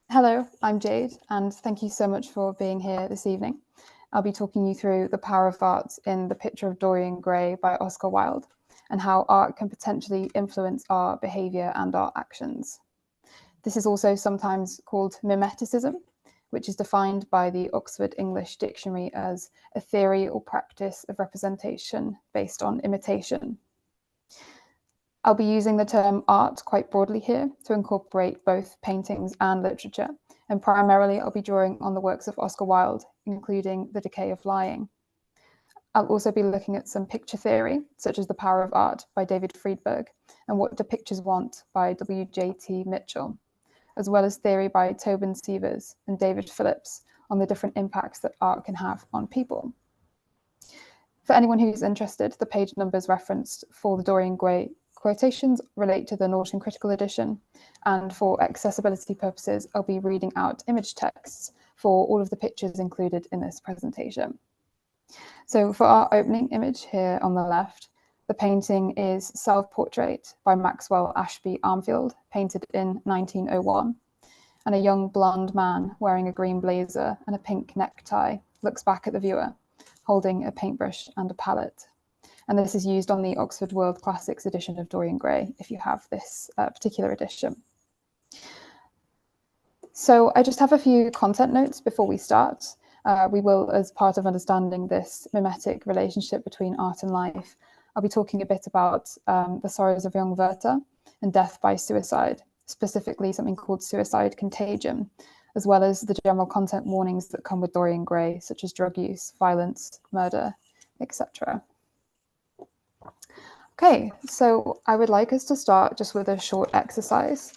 Hello, I'm Jade, and thank you so much for being here this evening. I'll be talking you through the power of art in The Picture of Dorian Gray by Oscar Wilde, and how art can potentially influence our behaviour and our actions. This is also sometimes called mimeticism, which is defined by the Oxford English Dictionary as a theory or practice of representation based on imitation. I'll be using the term art quite broadly here to incorporate both paintings and literature, and primarily I'll be drawing on the works of Oscar Wilde, including The Decay of Lying. I'll also be looking at some picture theory, such as The Power of Art by David Friedberg, and What Do Pictures Want by W.J.T. Mitchell, as well as theory by Tobin Sievers and David Phillips on the different impacts that art can have on people. For anyone who's interested, the page numbers referenced for the Dorian Gray quotations relate to the Norton Critical Edition, and for accessibility purposes, I'll be reading out image texts for all of the pictures included in this presentation. So for our opening image here on the left, the painting is Self-Portrait by Maxwell Ashby Armfield, painted in 1901. And a young blonde man wearing a green blazer and a pink necktie looks back at the viewer, holding a paintbrush and a palette. And this is used on the Oxford World Classics edition of Dorian Gray, if you have this particular edition. So I just have a few content notes before we start. We will, as part of understanding this mimetic relationship between art and life, I'll be talking a bit about the sorrows of young Verta and death by suicide, specifically something called suicide contagion, as well as the general content warnings that come with Dorian Gray, such as drug use, violence, murder, etc. Okay, so I would like us to start just with a short exercise.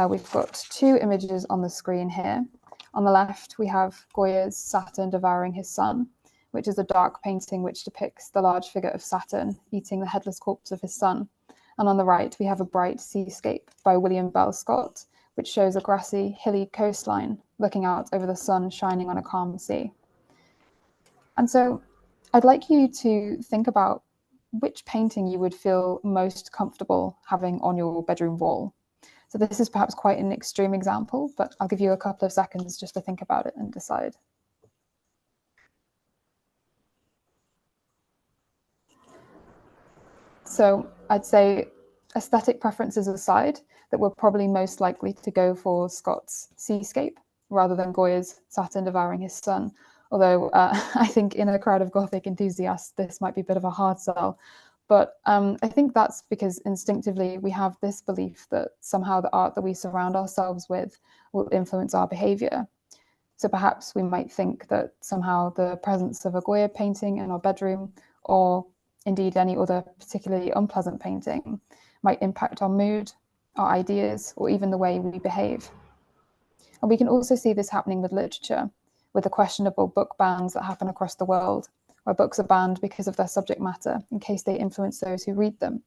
We've got two images on the screen here. On the left, we have Goya's Saturn devouring his son, which is a dark painting which depicts the large figure of Saturn eating the headless corpse of his son. And on the right, we have a bright seascape by William Bell Scott, which shows a grassy, hilly coastline looking out over the sun shining on a calm sea. And so I'd like you to think about which painting you would feel most comfortable having on your bedroom wall. So this is perhaps quite an extreme example, but I'll give you a couple of seconds just to think about it and decide. So I'd say, aesthetic preferences aside, that we're probably most likely to go for Scott's seascape rather than Goya's Saturn devouring his son. Although I think in a crowd of Gothic enthusiasts, this might be a bit of a hard sell. But I think that's because instinctively we have this belief that somehow the art that we surround ourselves with will influence our behavior. So perhaps we might think that somehow the presence of a Goya painting in our bedroom, or indeed any other particularly unpleasant painting, might impact our mood, our ideas, or even the way we behave. And we can also see this happening with literature, with the questionable book bans that happen across the world, where books are banned because of their subject matter in case they influence those who read them.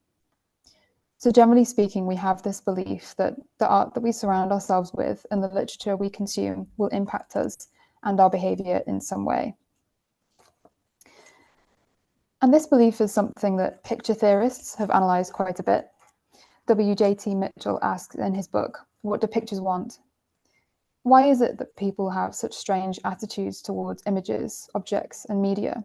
So generally speaking, we have this belief that the art that we surround ourselves with and the literature we consume will impact us and our behavior in some way. And this belief is something that picture theorists have analysed quite a bit. W.J.T. Mitchell asks in his book, "What do pictures want?" Why is it that people have such strange attitudes towards images, objects, and media?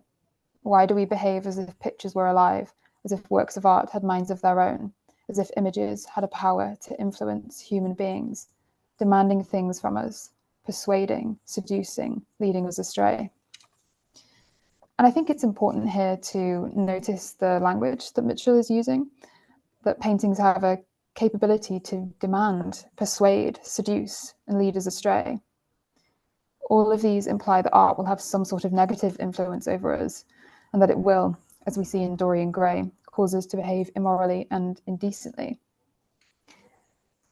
Why do we behave as if pictures were alive, as if works of art had minds of their own, as if images had a power to influence human beings, demanding things from us, persuading, seducing, leading us astray? And I think it's important here to notice the language that Mitchell is using, that paintings have a capability to demand, persuade, seduce, and lead us astray. All of these imply that art will have some sort of negative influence over us, and that it will, as we see in Dorian Gray, cause us to behave immorally and indecently.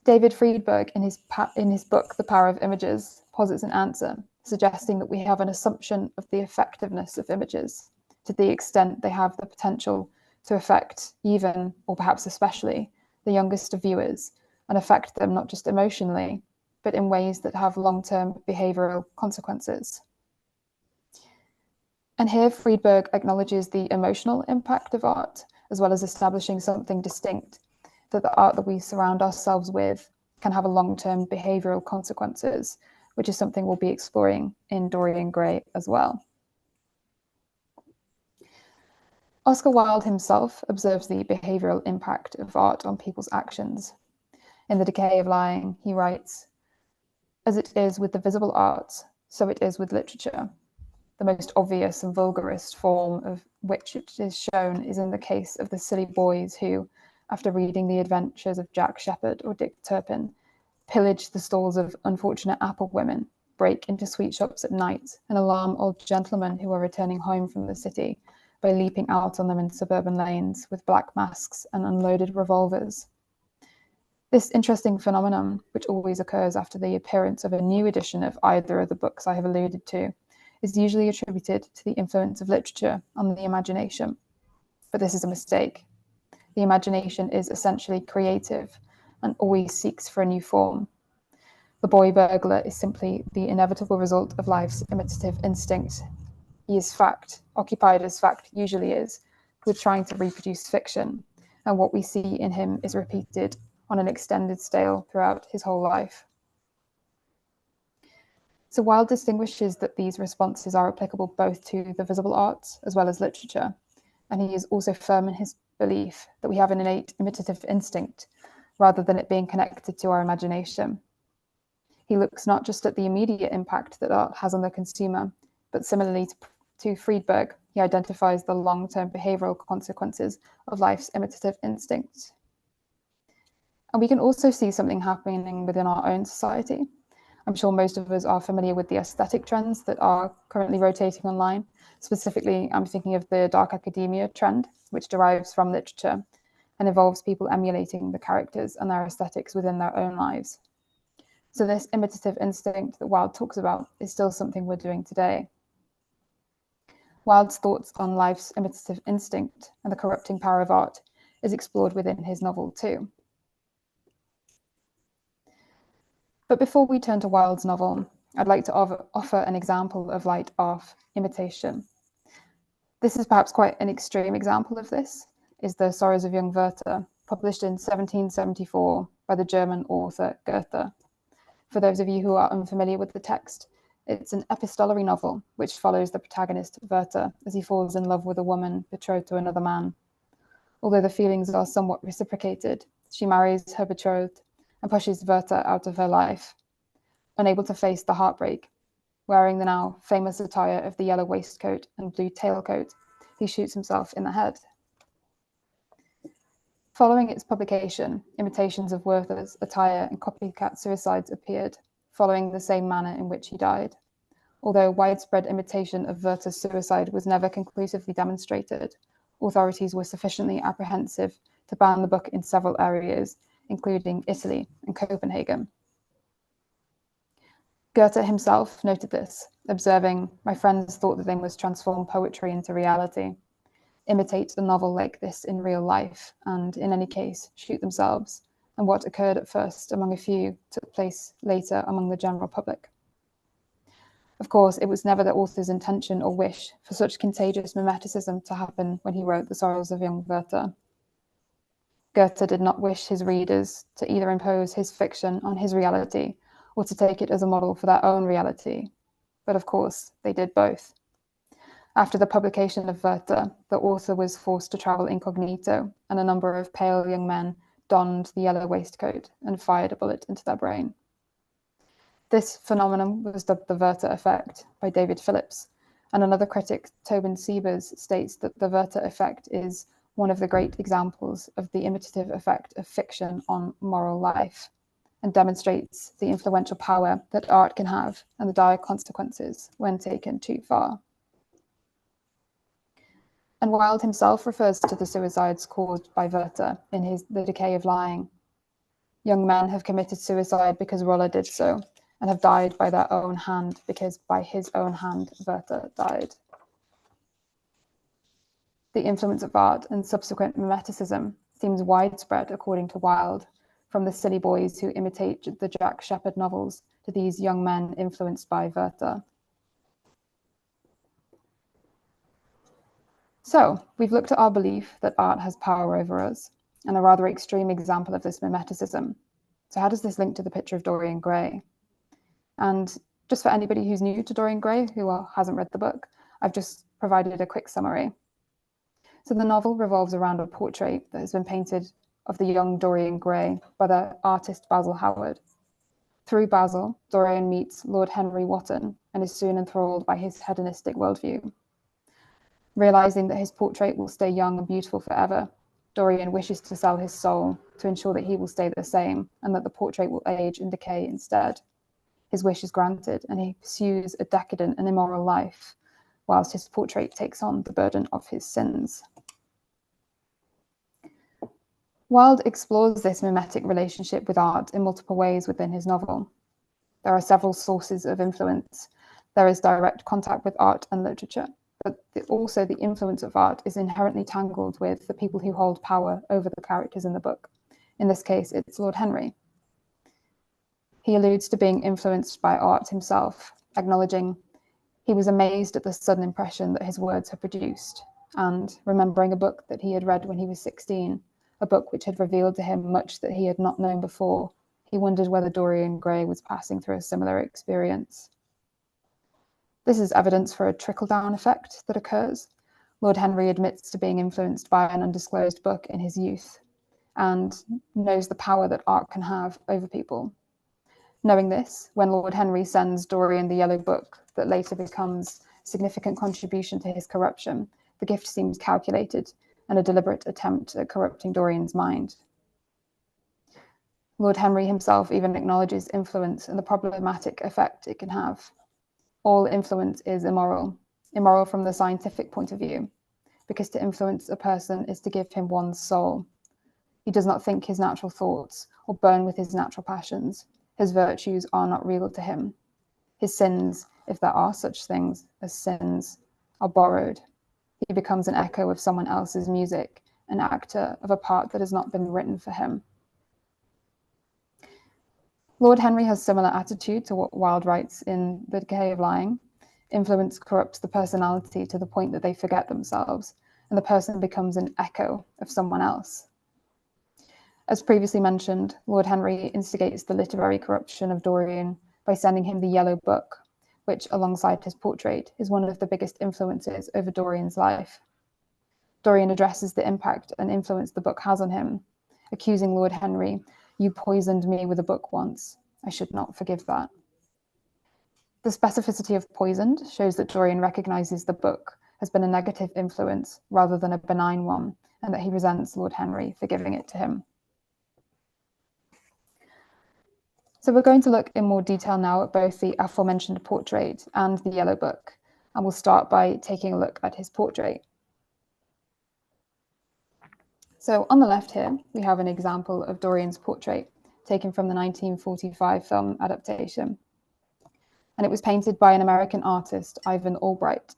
David Friedberg, in his book, The Power of Images, posits an answer, suggesting that we have an assumption of the effectiveness of images, to the extent they have the potential to affect even, or perhaps especially, the youngest of viewers, and affect them not just emotionally, but in ways that have long-term behavioral consequences. And here Friedberg acknowledges the emotional impact of art, as well as establishing something distinct, that the art that we surround ourselves with can have a long-term behavioral consequences, which is something we'll be exploring in Dorian Gray as well. Oscar Wilde himself observes the behavioral impact of art on people's actions. In The Decay of Lying, he writes, "As it is with the visible arts, so it is with literature. The most obvious and vulgarest form of which it is shown is in the case of the silly boys who, after reading the adventures of Jack Sheppard or Dick Turpin, pillage the stalls of unfortunate apple women, break into sweet shops at night, and alarm old gentlemen who are returning home from the city by leaping out on them in suburban lanes with black masks and unloaded revolvers. This interesting phenomenon, which always occurs after the appearance of a new edition of either of the books I have alluded to, is usually attributed to the influence of literature on the imagination. But this is a mistake. The imagination is essentially creative and always seeks for a new form. The boy burglar is simply the inevitable result of life's imitative instinct. He is fact, occupied as fact usually is, with trying to reproduce fiction, and what we see in him is repeated on an extended scale throughout his whole life. So Wilde distinguishes that these responses are applicable both to the visible arts as well as literature, and he is also firm in his belief that we have an innate imitative instinct rather than it being connected to our imagination. He looks not just at the immediate impact that art has on the consumer, but similarly to Friedberg, he identifies the long-term behavioral consequences of life's imitative instincts. And we can also see something happening within our own society. I'm sure most of us are familiar with the aesthetic trends that are currently rotating online. Specifically, I'm thinking of the dark academia trend, which derives from literature and involves people emulating the characters and their aesthetics within their own lives. So this imitative instinct that Wilde talks about is still something we're doing today. Wilde's thoughts on life's imitative instinct and the corrupting power of art is explored within his novel too. But before we turn to Wilde's novel, I'd like to offer an example of light art imitation. This is perhaps quite an extreme example of this, is The Sorrows of Young Werther, published in 1774 by the German author Goethe. For those of you who are unfamiliar with the text, it's an epistolary novel which follows the protagonist Werther as he falls in love with a woman betrothed to another man. Although the feelings are somewhat reciprocated, she marries her betrothed and pushes Werther out of her life. Unable to face the heartbreak, wearing the now famous attire of the yellow waistcoat and blue tailcoat, he shoots himself in the head. Following its publication, imitations of Werther's attire and copycat suicides appeared, following the same manner in which he died. Although widespread imitation of Werther's suicide was never conclusively demonstrated, authorities were sufficiently apprehensive to ban the book in several areas, including Italy and Copenhagen. Goethe himself noted this, observing, "My friends thought that they must transform poetry into reality, imitate a novel like this in real life, and, in any case, shoot themselves, and what occurred at first among a few took place later among the general public." Of course, it was never the author's intention or wish for such contagious mimeticism to happen when he wrote The Sorrows of Young Werther. Goethe did not wish his readers to either impose his fiction on his reality or to take it as a model for their own reality. But of course, they did both. After the publication of Werther, the author was forced to travel incognito, and a number of pale young men donned the yellow waistcoat and fired a bullet into their brain. This phenomenon was dubbed the Verta Effect by David Phillips, and another critic, Tobin Siebers, states that the Verta Effect is one of the great examples of the imitative effect of fiction on moral life, and demonstrates the influential power that art can have and the dire consequences when taken too far. And Wilde himself refers to the suicides caused by Werther in his The Decay of Lying. Young men have committed suicide because Rolla did so, and have died by their own hand because by his own hand Werther died. The influence of art and subsequent mimeticism seems widespread according to Wilde, from the silly boys who imitate the Jack Sheppard novels to these young men influenced by Werther. So, we've looked at our belief that art has power over us, and a rather extreme example of this mimeticism, So how does this link to the picture of Dorian Gray? And just for anybody who's new to Dorian Gray, who hasn't read the book, I've just provided a quick summary. So the novel revolves around a portrait that has been painted of the young Dorian Gray by the artist Basil Howard. Through Basil, Dorian meets Lord Henry Wotton and is soon enthralled by his hedonistic worldview. Realizing that his portrait will stay young and beautiful forever, Dorian wishes to sell his soul to ensure that he will stay the same and that the portrait will age and decay instead. His wish is granted and he pursues a decadent and immoral life, whilst his portrait takes on the burden of his sins. Wilde explores this mimetic relationship with art in multiple ways within his novel. There are several sources of influence. There is direct contact with art and literature, but also the influence of art is inherently tangled with the people who hold power over the characters in the book. In this case, it's Lord Henry. He alludes to being influenced by art himself, acknowledging he was amazed at the sudden impression that his words had produced, and remembering a book that he had read when he was 16, a book which had revealed to him much that he had not known before, he wondered whether Dorian Gray was passing through a similar experience. This is evidence for a trickle-down effect that occurs. Lord Henry admits to being influenced by an undisclosed book in his youth and knows the power that art can have over people. Knowing this, when Lord Henry sends Dorian the yellow book that later becomes a significant contribution to his corruption, the gift seems calculated and a deliberate attempt at corrupting Dorian's mind. Lord Henry himself even acknowledges influence and the problematic effect it can have. All influence is immoral from the scientific point of view, because to influence a person is to give him one's soul. He does not think his natural thoughts or burn with his natural passions. His virtues are not real to him. His sins, if there are such things as sins, are borrowed. He becomes an echo of someone else's music, an actor of a part that has not been written for him. Lord Henry has similar attitude to what Wilde writes in The Decay of Lying. Influence corrupts the personality to the point that they forget themselves, and the person becomes an echo of someone else. As previously mentioned, Lord Henry instigates the literary corruption of Dorian by sending him the yellow book, which, alongside his portrait, is one of the biggest influences over Dorian's life. Dorian addresses the impact and influence the book has on him, accusing Lord Henry, "You poisoned me with a book once. I should not forgive that." The specificity of poisoned shows that Dorian recognizes the book has been a negative influence rather than a benign one, and that he resents Lord Henry for giving it to him. So we're going to look in more detail now at both the aforementioned portrait and the yellow book, and we'll start by taking a look at his portrait. So on the left here, we have an example of Dorian's portrait taken from the 1945 film adaptation. And it was painted by an American artist, Ivan Albright.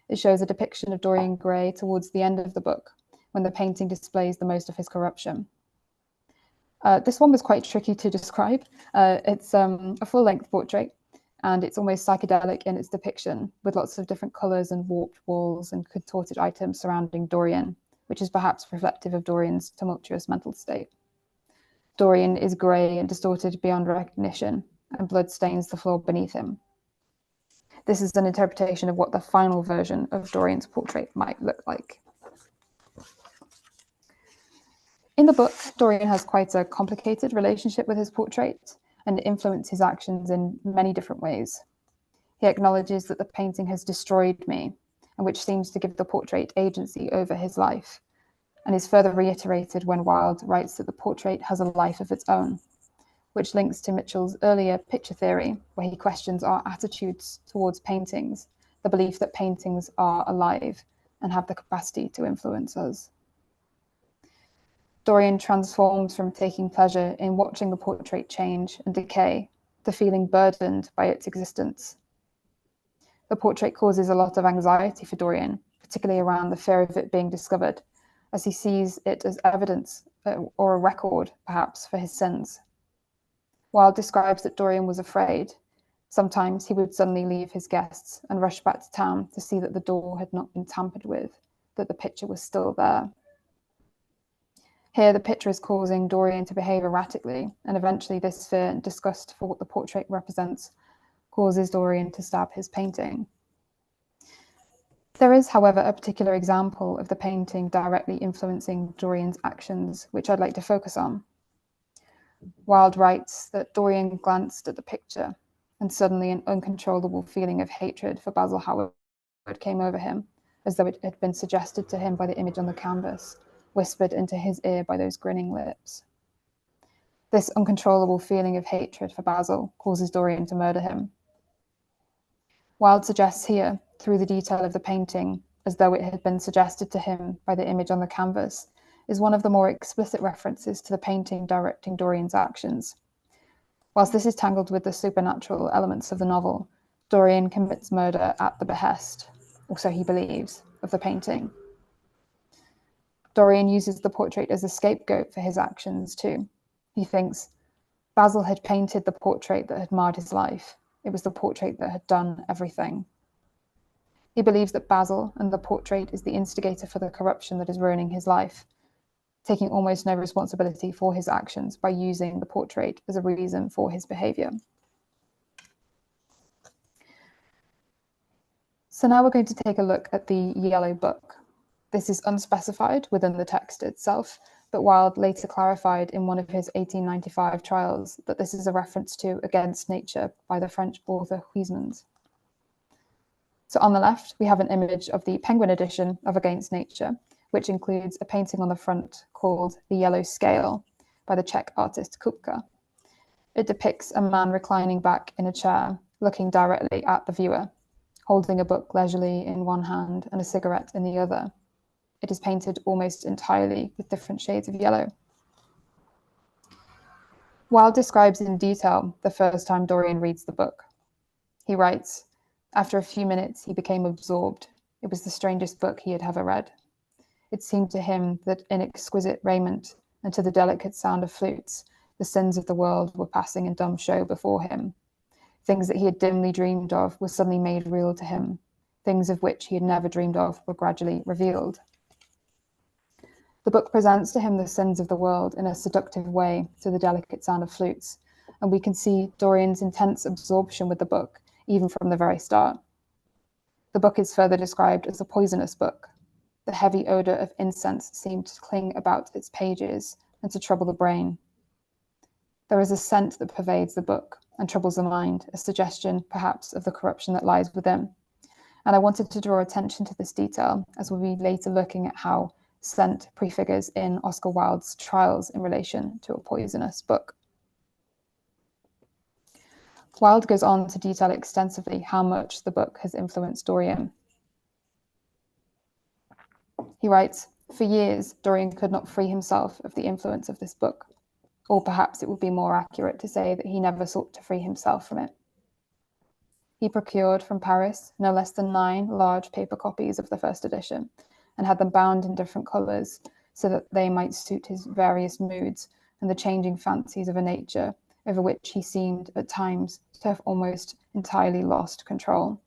It shows a depiction of Dorian Gray towards the end of the book, when the painting displays the most of his corruption. This one was quite tricky to describe. It's a full-length portrait, and it's almost psychedelic in its depiction, with lots of different colours and warped walls and contorted items surrounding Dorian, which is perhaps reflective of Dorian's tumultuous mental state. Dorian is grey and distorted beyond recognition, and blood stains the floor beneath him. This is an interpretation of what the final version of Dorian's portrait might look like. In the book, Dorian has quite a complicated relationship with his portrait and influences his actions in many different ways. He acknowledges that the painting has destroyed me, and which seems to give the portrait agency over his life, and is further reiterated when Wilde writes that the portrait has a life of its own, which links to Mitchell's earlier picture theory, where he questions our attitudes towards paintings, the belief that paintings are alive and have the capacity to influence us. Dorian transforms from taking pleasure in watching the portrait change and decay to feeling burdened by its existence. The portrait causes a lot of anxiety for Dorian, particularly around the fear of it being discovered, as he sees it as evidence or a record, perhaps, for his sins. Wilde describes that Dorian was afraid. Sometimes he would suddenly leave his guests and rush back to town to see that the door had not been tampered with, that the picture was still there. Here, the picture is causing Dorian to behave erratically, and eventually this fear and disgust for what the portrait represents causes Dorian to stab his painting. There is, however, a particular example of the painting directly influencing Dorian's actions, which I'd like to focus on. Wilde writes that Dorian glanced at the picture, and suddenly an uncontrollable feeling of hatred for Basil Howard came over him, as though it had been suggested to him by the image on the canvas, whispered into his ear by those grinning lips. This uncontrollable feeling of hatred for Basil causes Dorian to murder him. Wilde suggests here, through the detail of the painting, as though it had been suggested to him by the image on the canvas, is one of the more explicit references to the painting directing Dorian's actions. Whilst this is tangled with the supernatural elements of the novel, Dorian commits murder at the behest, or so he believes, of the painting. Dorian uses the portrait as a scapegoat for his actions too. He thinks Basil had painted the portrait that had marred his life. It was the portrait that had done everything. He believes that Basil and the portrait is the instigator for the corruption that is ruining his life, taking almost no responsibility for his actions by using the portrait as a reason for his behavior. So now we're going to take a look at the Yellow Book. This is unspecified within the text itself, but Wilde later clarified in one of his 1895 trials that this is a reference to Against Nature by the French author Huysmans. So on the left, we have an image of the Penguin edition of Against Nature, which includes a painting on the front called The Yellow Scale by the Czech artist Kupka. It depicts a man reclining back in a chair, looking directly at the viewer, holding a book leisurely in one hand and a cigarette in the other. It is painted almost entirely with different shades of yellow. Wilde describes in detail the first time Dorian reads the book. He writes, "After a few minutes, he became absorbed. It was the strangest book he had ever read. It seemed to him that in exquisite raiment and to the delicate sound of flutes, the sins of the world were passing in dumb show before him. Things that he had dimly dreamed of were suddenly made real to him. Things of which he had never dreamed of were gradually revealed." The book presents to him the sins of the world in a seductive way to the delicate sound of flutes, and we can see Dorian's intense absorption with the book, even from the very start. The book is further described as a poisonous book. The heavy odour of incense seemed to cling about its pages and to trouble the brain. There is a scent that pervades the book and troubles the mind, a suggestion, perhaps, of the corruption that lies within. And I wanted to draw attention to this detail, as we'll be later looking at how scent prefigures in Oscar Wilde's trials in relation to a poisonous book. Wilde goes on to detail extensively how much the book has influenced Dorian. He writes, "For years, Dorian could not free himself of the influence of this book, or perhaps it would be more accurate to say that he never sought to free himself from it. He procured from Paris no less than 9 large paper copies of the first edition, and had them bound in different colours so that they might suit his various moods and the changing fancies of a nature over which he seemed at times to have almost entirely lost control.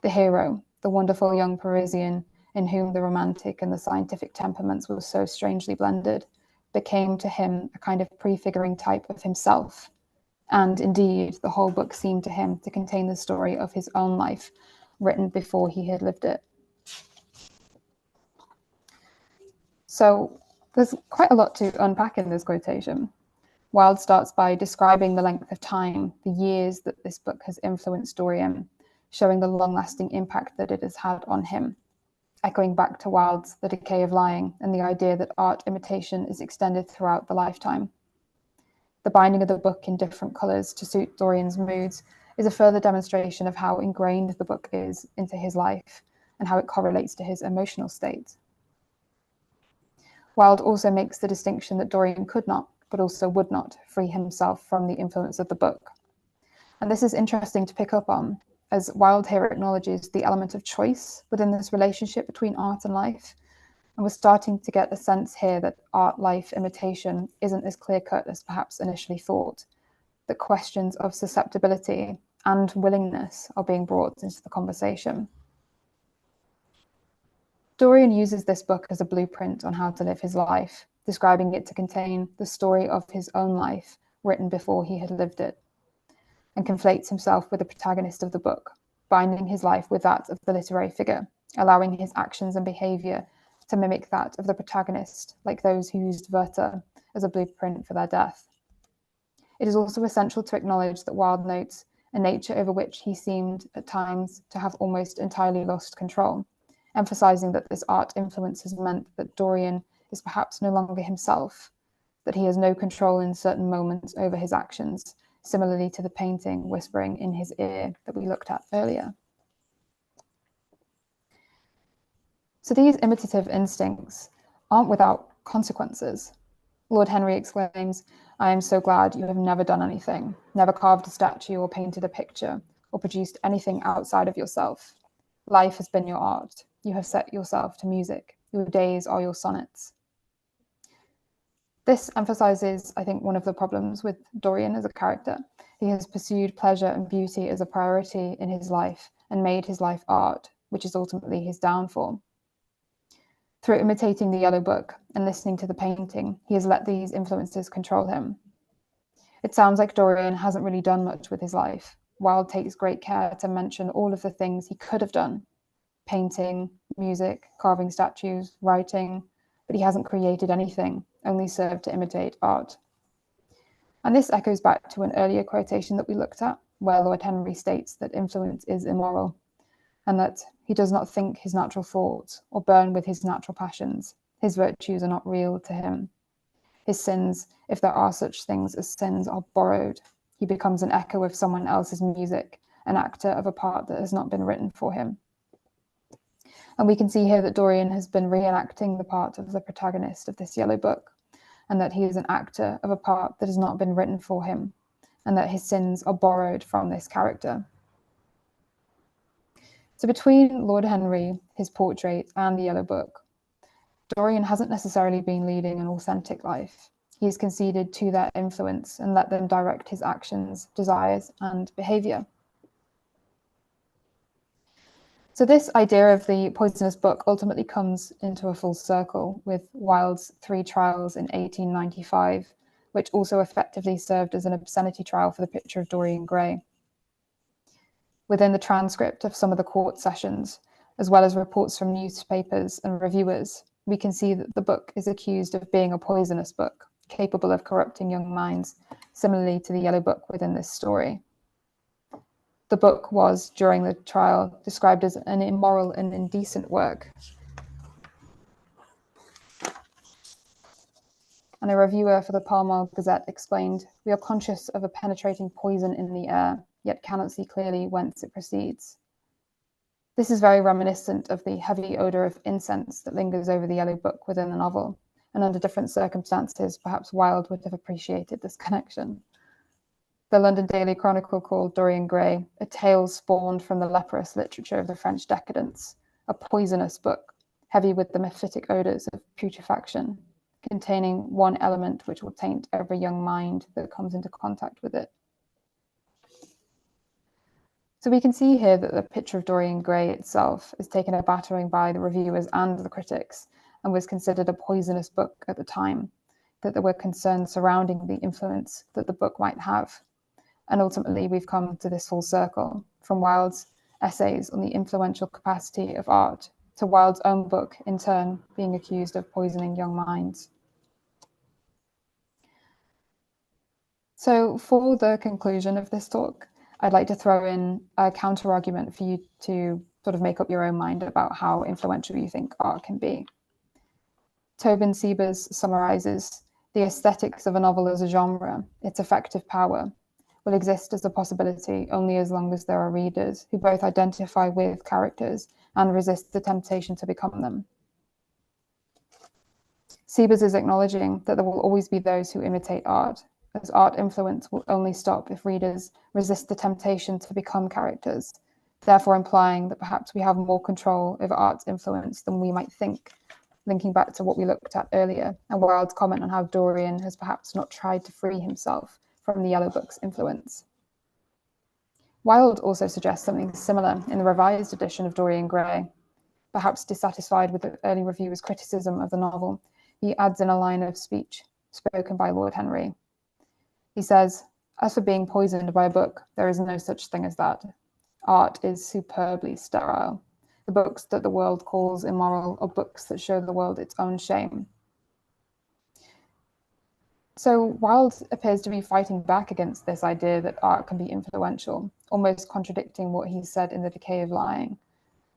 The hero, the wonderful young Parisian in whom the romantic and the scientific temperaments were so strangely blended, became to him a kind of prefiguring type of himself. And indeed, the whole book seemed to him to contain the story of his own life, written before he had lived it." So there's quite a lot to unpack in this quotation. Wilde starts by describing the length of time, the years that this book has influenced Dorian, showing the long-lasting impact that it has had on him, echoing back to Wilde's The Decay of Lying and the idea that art imitation is extended throughout the lifetime. The binding of the book in different colours to suit Dorian's moods is a further demonstration of how ingrained the book is into his life and how it correlates to his emotional state. Wilde also makes the distinction that Dorian could not, but also would not, free himself from the influence of the book. And this is interesting to pick up on, as Wilde here acknowledges the element of choice within this relationship between art and life. And we're starting to get the sense here that art-life imitation isn't as clear-cut as perhaps initially thought, that questions of susceptibility and willingness are being brought into the conversation. Dorian uses this book as a blueprint on how to live his life. describing it to contain the story of his own life written before he had lived it, and conflates himself with the protagonist of the book, binding his life with that of the literary figure, allowing his actions and behaviour to mimic that of the protagonist, like those who used Verta as a blueprint for their death. It is also essential to acknowledge that Wilde notes a nature over which he seemed at times to have almost entirely lost control, emphasising that this art influence has meant that Dorian is perhaps no longer himself, that he has no control in certain moments over his actions, similarly to the painting whispering in his ear that we looked at earlier. So these imitative instincts aren't without consequences. Lord Henry exclaims, "I am so glad you have never done anything, never carved a statue or painted a picture, or produced anything outside of yourself. Life has been your art. You have set yourself to music. Your days are your sonnets." This emphasizes, I think, one of the problems with Dorian as a character. He has pursued pleasure and beauty as a priority in his life and made his life art, which is ultimately his downfall. Through imitating the Yellow Book and listening to the painting, he has let these influences control him. It sounds like Dorian hasn't really done much with his life. Wilde takes great care to mention all of the things he could have done: painting, music, carving statues, writing, but he hasn't created anything, only served to imitate art. And this echoes back to an earlier quotation that we looked at, where Lord Henry states that influence is immoral, and that he does not think his natural thoughts or burn with his natural passions. His virtues are not real to him. His sins, if there are such things as sins, are borrowed. He becomes an echo of someone else's music, an actor of a part that has not been written for him. And we can see here that Dorian has been reenacting the part of the protagonist of this Yellow Book, and that he is an actor of a part that has not been written for him, and that his sins are borrowed from this character. So between Lord Henry, his portrait, and the Yellow Book, Dorian hasn't necessarily been leading an authentic life. He has conceded to their influence and let them direct his actions, desires, and behaviour. So this idea of the poisonous book ultimately comes into a full circle with Wilde's 3 trials in 1895, which also effectively served as an obscenity trial for the picture of Dorian Gray. Within the transcript of some of the court sessions, as well as reports from newspapers and reviewers, we can see that the book is accused of being a poisonous book, capable of corrupting young minds, similarly to the Yellow Book within this story. The book was, during the trial, described as an immoral and indecent work. And a reviewer for the Pall Mall Gazette explained, "We are conscious of a penetrating poison in the air, yet cannot see clearly whence it proceeds." This is very reminiscent of the heavy odour of incense that lingers over the Yellow Book within the novel, and under different circumstances, perhaps Wilde would have appreciated this connection. The London Daily Chronicle called Dorian Gray a tale spawned from the leprous literature of the French decadence, a poisonous book, heavy with the mephitic odours of putrefaction, containing one element which will taint every young mind that comes into contact with it. So we can see here that the picture of Dorian Gray itself is taken a battering by the reviewers and the critics, and was considered a poisonous book at the time, that there were concerns surrounding the influence that the book might have. And ultimately, we've come to this full circle, from Wilde's essays on the influential capacity of art to Wilde's own book, in turn, being accused of poisoning young minds. So for the conclusion of this talk, I'd like to throw in a counter-argument for you to sort of make up your own mind about how influential you think art can be. Tobin Siebers summarizes, "The aesthetics of a novel as a genre, its effective power, will exist as a possibility only as long as there are readers who both identify with characters and resist the temptation to become them." Siebers is acknowledging that there will always be those who imitate art, as art influence will only stop if readers resist the temptation to become characters, therefore implying that perhaps we have more control over art's influence than we might think, linking back to what we looked at earlier, and Wilde's comment on how Dorian has perhaps not tried to free himself from the Yellow Book's influence. Wilde also suggests something similar in the revised edition of Dorian Gray. Perhaps dissatisfied with the early reviewers' criticism of the novel, he adds in a line of speech spoken by Lord Henry. He says, "As for being poisoned by a book, there is no such thing as that. Art is superbly sterile. The books that the world calls immoral are books that show the world its own shame." So Wilde appears to be fighting back against this idea that art can be influential, almost contradicting what he said in The Decay of Lying,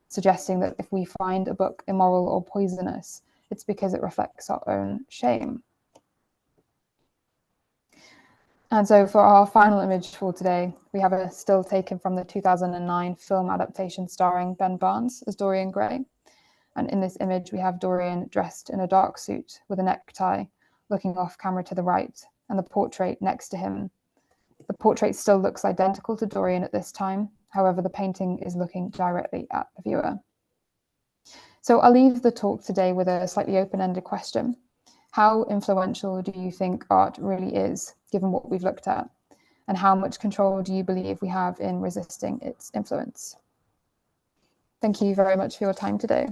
suggesting that if we find a book immoral or poisonous, it's because it reflects our own shame. And so for our final image for today, we have a still taken from the 2009 film adaptation starring Ben Barnes as Dorian Gray. And in this image, we have Dorian dressed in a dark suit with a necktie, looking off camera to the right, and the portrait next to him. The portrait still looks identical to Dorian at this time. However, the painting is looking directly at the viewer. So I'll leave the talk today with a slightly open-ended question. How influential do you think art really is, given what we've looked at? And how much control do you believe we have in resisting its influence? Thank you very much for your time today.